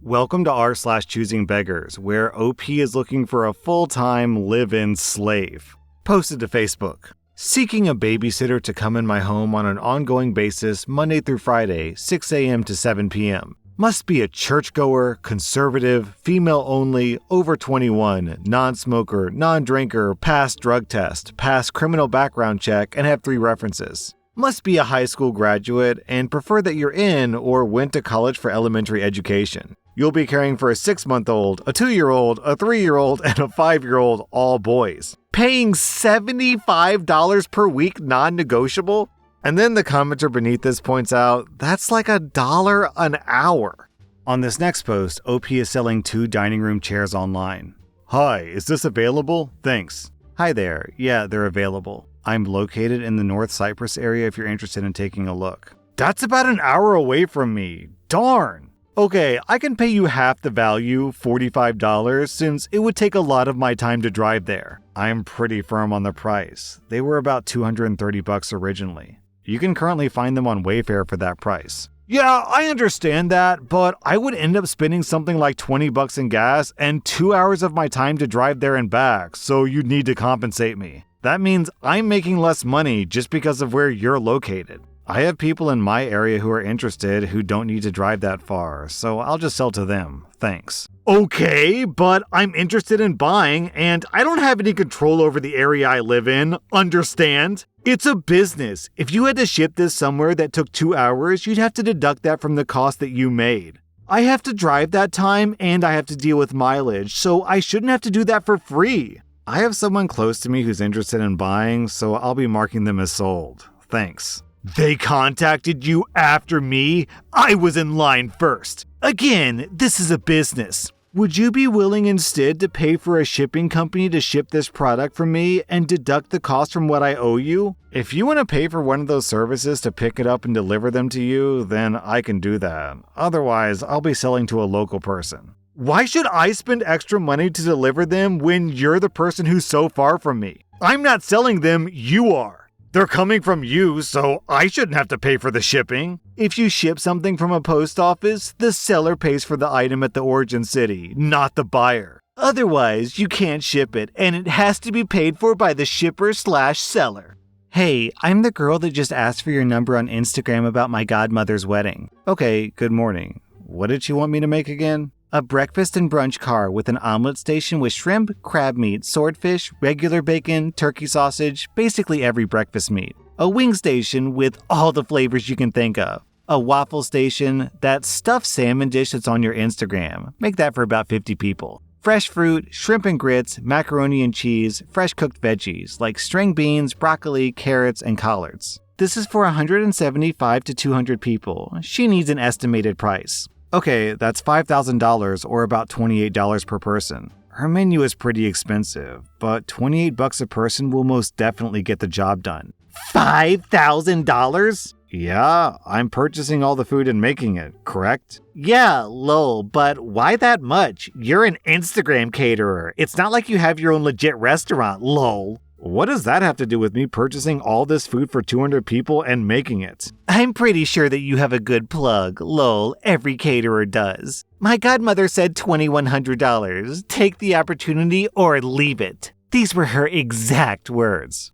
Welcome to rSlash Choosingbeggars, where OP is looking for a full-time live-in slave. Posted to Facebook. Seeking a babysitter to come in my home on an ongoing basis Monday through Friday, 6 a.m. to 7 p.m. Must be a churchgoer, conservative, female-only, over 21, non-smoker, non-drinker, pass drug test, pass criminal background check, and have 3 references. Must be a high school graduate and prefer that you're in or went to college for elementary education. You'll be caring for a 6-month-old, a 2-year-old, a 3-year-old, and a 5-year-old, all boys. Paying $75 per week non-negotiable? And then the commenter beneath this points out, that's like $1 an hour. On this next post, OP is selling 2 dining room chairs online. Hi, is this available? Thanks. Hi there. Yeah, they're available. I'm located in the North Cyprus area if you're interested in taking a look. That's about an hour away from me. Darn. Okay, I can pay you half the value, $45, since it would take a lot of my time to drive there. I'm pretty firm on the price. They were about $230 originally. You can currently find them on Wayfair for that price. Yeah, I understand that, but I would end up spending something like $20 in gas and 2 hours of my time to drive there and back, so you'd need to compensate me. That means I'm making less money just because of where you're located. I have people in my area who are interested who don't need to drive that far, so I'll just sell to them. Thanks. Okay, but I'm interested in buying, and I don't have any control over the area I live in. Understand? It's a business. If you had to ship this somewhere that took 2 hours, you'd have to deduct that from the cost that you made. I have to drive that time, and I have to deal with mileage, so I shouldn't have to do that for free. I have someone close to me who's interested in buying, so I'll be marking them as sold. Thanks. They contacted you after me? I was in line first. Again, this is a business. Would you be willing instead to pay for a shipping company to ship this product from me and deduct the cost from what I owe you? If you want to pay for one of those services to pick it up and deliver them to you, then I can do that. Otherwise, I'll be selling to a local person. Why should I spend extra money to deliver them when you're the person who's so far from me? I'm not selling them, you are. They're coming from you, so I shouldn't have to pay for the shipping. If you ship something from a post office, the seller pays for the item at the origin city, not the buyer. Otherwise, you can't ship it, and it has to be paid for by the shipper/seller. Hey, I'm the girl that just asked for your number on Instagram about my godmother's wedding. Okay, good morning. What did she want me to make again? A breakfast and brunch car with an omelet station with shrimp, crab meat, swordfish, regular bacon, turkey sausage, basically every breakfast meat. A wing station with all the flavors you can think of. A waffle station, that stuffed salmon dish that's on your Instagram. Make that for about 50 people. Fresh fruit, shrimp and grits, macaroni and cheese, fresh cooked veggies like string beans, broccoli, carrots, and collards. This is for 175 to 200 people. She needs an estimated price. Okay, that's $5,000 or about $28 per person. Her menu is pretty expensive, but $28 a person will most definitely get the job done. $5,000? Yeah, I'm purchasing all the food and making it, correct? Yeah, lol, but why that much? You're an Instagram caterer. It's not like you have your own legit restaurant, lol. What does that have to do with me purchasing all this food for 200 people and making it? I'm pretty sure that you have a good plug. Lol, every caterer does. My godmother said $2,100. Take the opportunity or leave it. These were her exact words.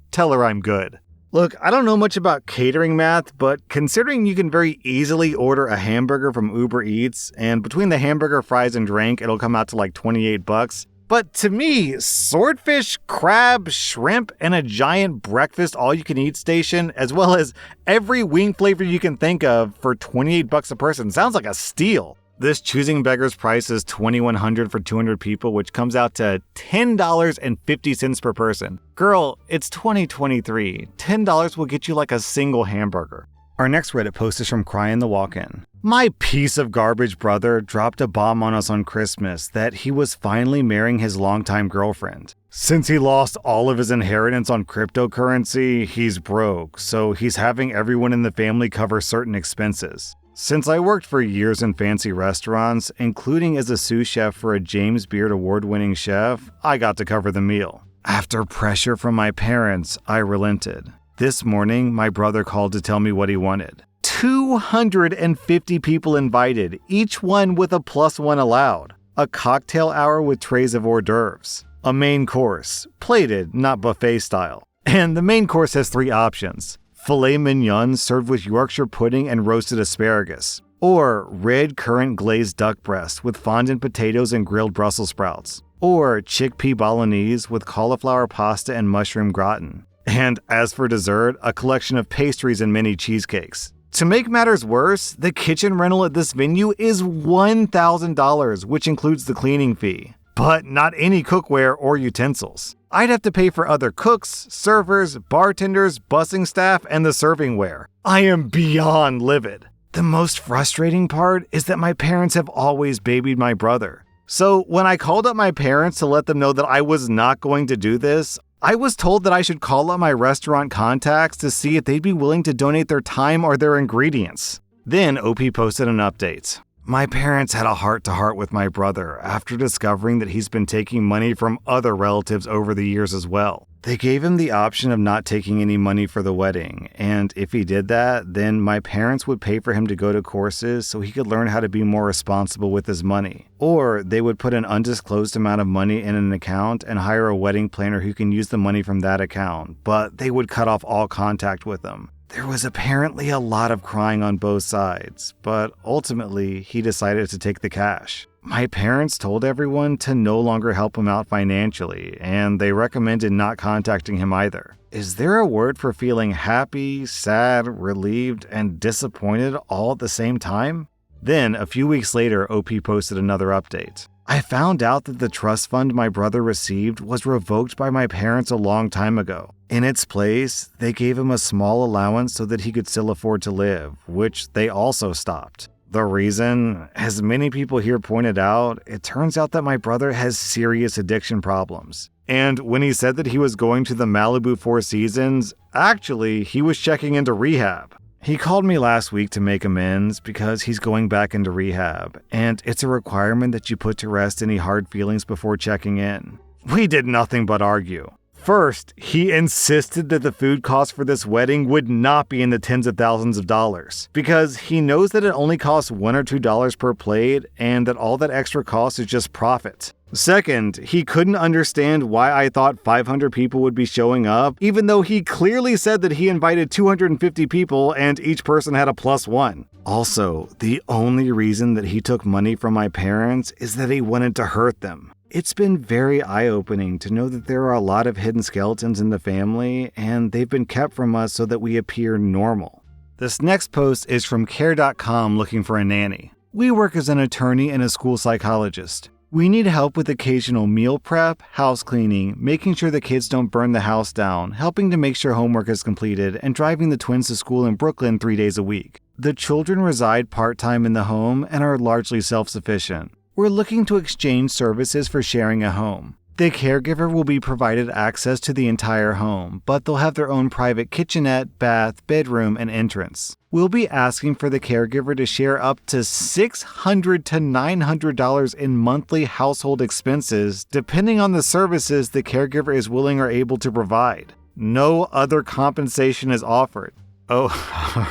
Tell her I'm good. Look, I don't know much about catering math, but considering you can very easily order a hamburger from Uber Eats, and between the hamburger, fries, and drink, it'll come out to like $28. But to me, swordfish, crab, shrimp, and a giant breakfast all-you-can-eat station, as well as every wing flavor you can think of for $28 a person, sounds like a steal. This Choosingbeggars price is $2,100 for 200 people, which comes out to $10.50 per person. Girl, it's 2023. $10 will get you like a single hamburger. Our next Reddit post is from Cry in the Walk-In. My piece of garbage brother dropped a bomb on us on Christmas that he was finally marrying his longtime girlfriend. Since he lost all of his inheritance on cryptocurrency, he's broke, so he's having everyone in the family cover certain expenses. Since I worked for years in fancy restaurants, including as a sous chef for a James Beard award-winning chef, I got to cover the meal. After pressure from my parents, I relented. This morning, my brother called to tell me what he wanted. 250 people invited, each one with a +1 allowed. A cocktail hour with trays of hors d'oeuvres. A main course, plated, not buffet style. And the main course has 3 options. Filet mignon served with Yorkshire pudding and roasted asparagus. Or red currant glazed duck breast with fondant potatoes and grilled Brussels sprouts. Or chickpea bolognese with cauliflower pasta and mushroom gratin. And as for dessert, a collection of pastries and mini cheesecakes. To make matters worse, the kitchen rental at this venue is $1,000, which includes the cleaning fee. But not any cookware or utensils. I'd have to pay for other cooks, servers, bartenders, busing staff, and the servingware. I am beyond livid. The most frustrating part is that my parents have always babied my brother. So when I called up my parents to let them know that I was not going to do this, I was told that I should call up my restaurant contacts to see if they'd be willing to donate their time or their ingredients. Then OP posted an update. My parents had a heart-to-heart with my brother after discovering that he's been taking money from other relatives over the years as well. They gave him the option of not taking any money for the wedding, and if he did that, then my parents would pay for him to go to courses so he could learn how to be more responsible with his money. Or they would put an undisclosed amount of money in an account and hire a wedding planner who can use the money from that account, but they would cut off all contact with him. There was apparently a lot of crying on both sides, but ultimately he decided to take the cash. My parents told everyone to no longer help him out financially, and they recommended not contacting him either. Is there a word for feeling happy, sad, relieved, and disappointed all at the same time? Then, a few weeks later, OP posted another update. I found out that the trust fund my brother received was revoked by my parents a long time ago. In its place, they gave him a small allowance so that he could still afford to live, which they also stopped. The reason, as many people here pointed out, it turns out that my brother has serious addiction problems. And when he said that he was going to the Malibu Four Seasons, actually, he was checking into rehab. He called me last week to make amends because he's going back into rehab, and it's a requirement that you put to rest any hard feelings before checking in. We did nothing but argue. First, he insisted that the food costs for this wedding would not be in the tens of thousands of dollars, because he knows that it only costs $1 or $2 per plate and that all that extra cost is just profit. Second, he couldn't understand why I thought 500 people would be showing up, even though he clearly said that he invited 250 people and each person had a +1. Also, the only reason that he took money from my parents is that he wanted to hurt them. It's been very eye-opening to know that there are a lot of hidden skeletons in the family, and they've been kept from us so that we appear normal. This next post is from care.com looking for a nanny. We work as an attorney and a school psychologist. We need help with occasional meal prep, house cleaning, making sure the kids don't burn the house down, helping to make sure homework is completed, and driving the twins to school in Brooklyn 3 days a week. The children reside part-time in the home and are largely self-sufficient. We're looking to exchange services for sharing a home. The caregiver will be provided access to the entire home, but they'll have their own private kitchenette, bath, bedroom, and entrance. We'll be asking for the caregiver to share up to $600 to $900 in monthly household expenses, depending on the services the caregiver is willing or able to provide. No other compensation is offered. Oh,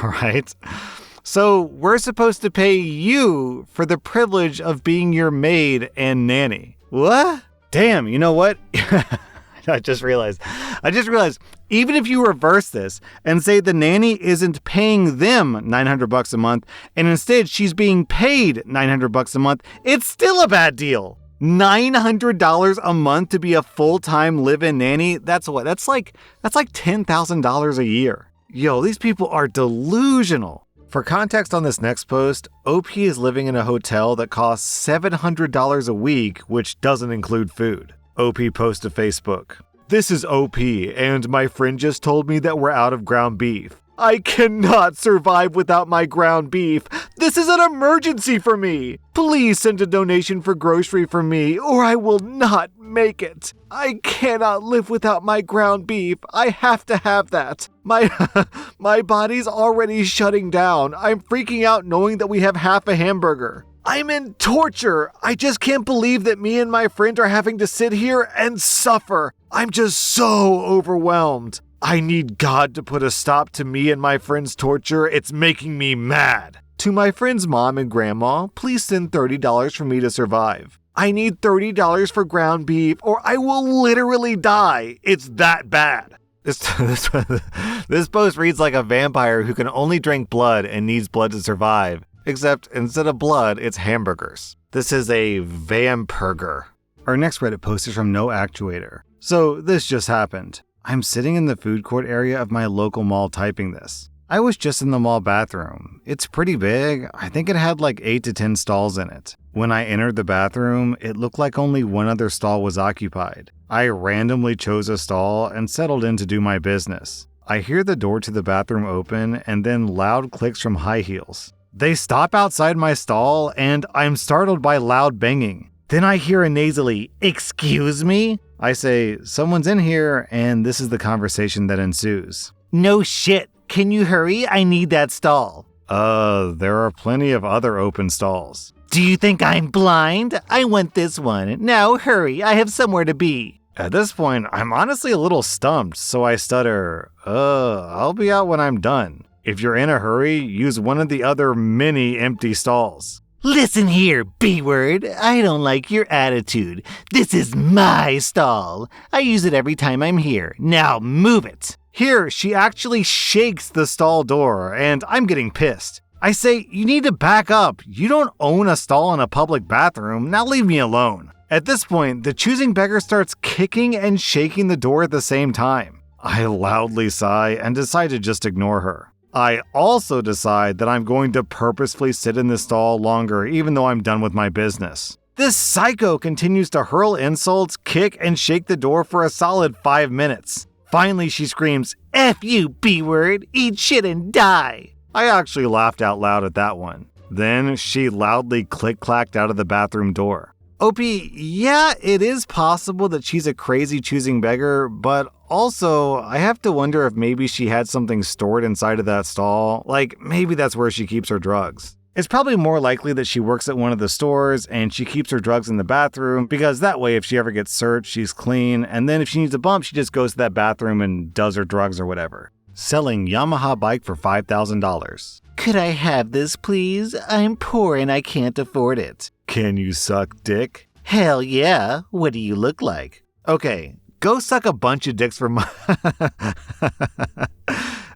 all right. So we're supposed to pay you for the privilege of being your maid and nanny. What? Damn, you know what? I just realized, even if you reverse this and say the nanny isn't paying them $900 a month, and instead she's being paid $900 a month, it's still a bad deal. $900 a month to be a full-time live-in nanny? That's what? That's like $10,000 a year. Yo, these people are delusional. For context on this next post, OP is living in a hotel that costs $700 a week, which doesn't include food. OP posts to Facebook. This is OP, and my friend just told me that we're out of ground beef. I cannot survive without my ground beef. This is an emergency for me. Please send a donation for grocery for me, or I will not make it. I cannot live without my ground beef. I have to have that. My body's already shutting down. I'm freaking out knowing that we have half a hamburger. I'm in torture. I just can't believe that me and my friend are having to sit here and suffer. I'm just so overwhelmed. I need God to put a stop to me and my friend's torture. It's making me mad. To my friend's mom and grandma, please send $30 for me to survive. I need $30 for ground beef or I will literally die. It's that bad. This post reads like a vampire who can only drink blood and needs blood to survive. Except instead of blood, it's hamburgers. This is a vampurger. Our next Reddit post is from No Actuator. So this just happened. I'm sitting in the food court area of my local mall typing this. I was just in the mall bathroom. It's pretty big. I think it had like 8 to 10 stalls in it. When I entered the bathroom, it looked like only one other stall was occupied. I randomly chose a stall and settled in to do my business. I hear the door to the bathroom open and then loud clicks from high heels. They stop outside my stall and I'm startled by loud banging. Then I hear a nasally, "Excuse me?" I say, "Someone's in here," and this is the conversation that ensues. "No shit. Can you hurry? I need that stall." There are plenty of other open stalls." "Do you think I'm blind? I want this one. Now hurry, I have somewhere to be." At this point, I'm honestly a little stumped, so I stutter, I'll be out when I'm done. If you're in a hurry, use one of the other many empty stalls." "Listen here, B-word. I don't like your attitude. This is my stall. I use it every time I'm here. Now move it." Here, she actually shakes the stall door, and I'm getting pissed. I say, "You need to back up. You don't own a stall in a public bathroom. Now leave me alone." At this point, the choosing beggar starts kicking and shaking the door at the same time. I loudly sigh and decide to just ignore her. I also decide that I'm going to purposefully sit in this stall longer even though I'm done with my business. This psycho continues to hurl insults, kick, and shake the door for a solid 5 minutes. Finally, she screams, "F you, B-word, eat shit and die." I actually laughed out loud at that one. Then she loudly click-clacked out of the bathroom door. OP, yeah, it is possible that she's a crazy choosing beggar, but also I have to wonder if maybe she had something stored inside of that stall. Like, maybe that's where she keeps her drugs. It's probably more likely that she works at one of the stores and she keeps her drugs in the bathroom because that way if she ever gets searched, she's clean, and then if she needs a bump, she just goes to that bathroom and does her drugs or whatever. Selling Yamaha bike for $5,000. "Could I have this, please? I'm poor and I can't afford it." "Can you suck dick?" "Hell yeah. What do you look like?" "Okay, go suck a bunch of dicks for money."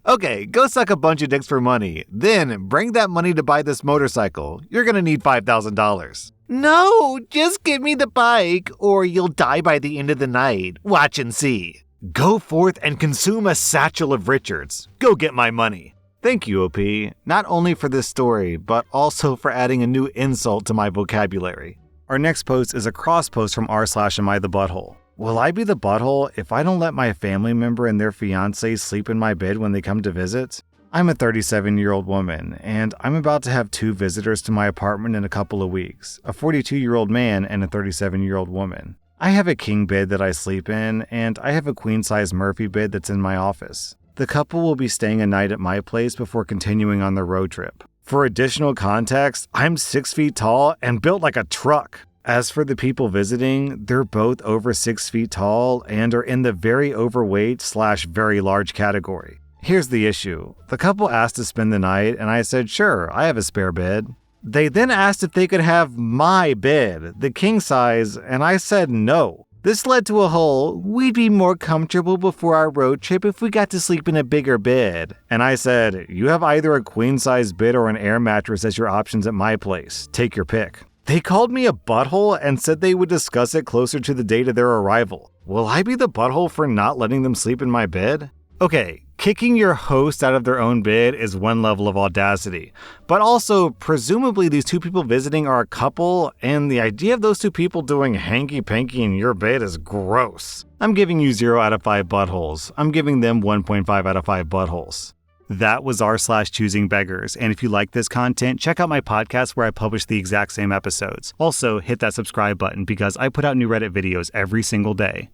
"Okay, go suck a bunch of dicks for money. Then bring that money to buy this motorcycle. You're gonna need $5,000. "No, just give me the bike or you'll die by the end of the night. Watch and see." "Go forth and consume a satchel of Richards. Go get my money." Thank you, OP, not only for this story, but also for adding a new insult to my vocabulary. Our next post is a cross post from rSlash Am I the Butthole? Will I be the butthole if I don't let my family member and their fiance sleep in my bed when they come to visit? I'm a 37-year-old woman, and I'm about to have 2 visitors to my apartment in a couple of weeks, a 42-year-old man and a 37-year-old woman. I have a king bed that I sleep in, and I have a queen-size Murphy bed that's in my office. The couple will be staying a night at my place before continuing on their road trip. For additional context, I'm 6 feet tall and built like a truck. As for the people visiting, they're both over 6 feet tall and are in the very overweight / very large category. Here's the issue. The couple asked to spend the night and I said, sure, I have a spare bed. They then asked if they could have my bed, the king size, and I said no. This led to a whole, we'd be more comfortable before our road trip if we got to sleep in a bigger bed. And I said, you have either a queen-size bed or an air mattress as your options at my place. Take your pick. They called me a butthole and said they would discuss it closer to the date of their arrival. Will I be the butthole for not letting them sleep in my bed? Okay, kicking your host out of their own bed is one level of audacity, but also, presumably these 2 people visiting are a couple, and the idea of those 2 people doing hanky-panky in your bed is gross. I'm giving you 0 out of 5 buttholes. I'm giving them 1.5 out of 5 buttholes. That was r/Choosingbeggars, and if you like this content, check out my podcast where I publish the exact same episodes. Also, hit that subscribe button because I put out new Reddit videos every single day.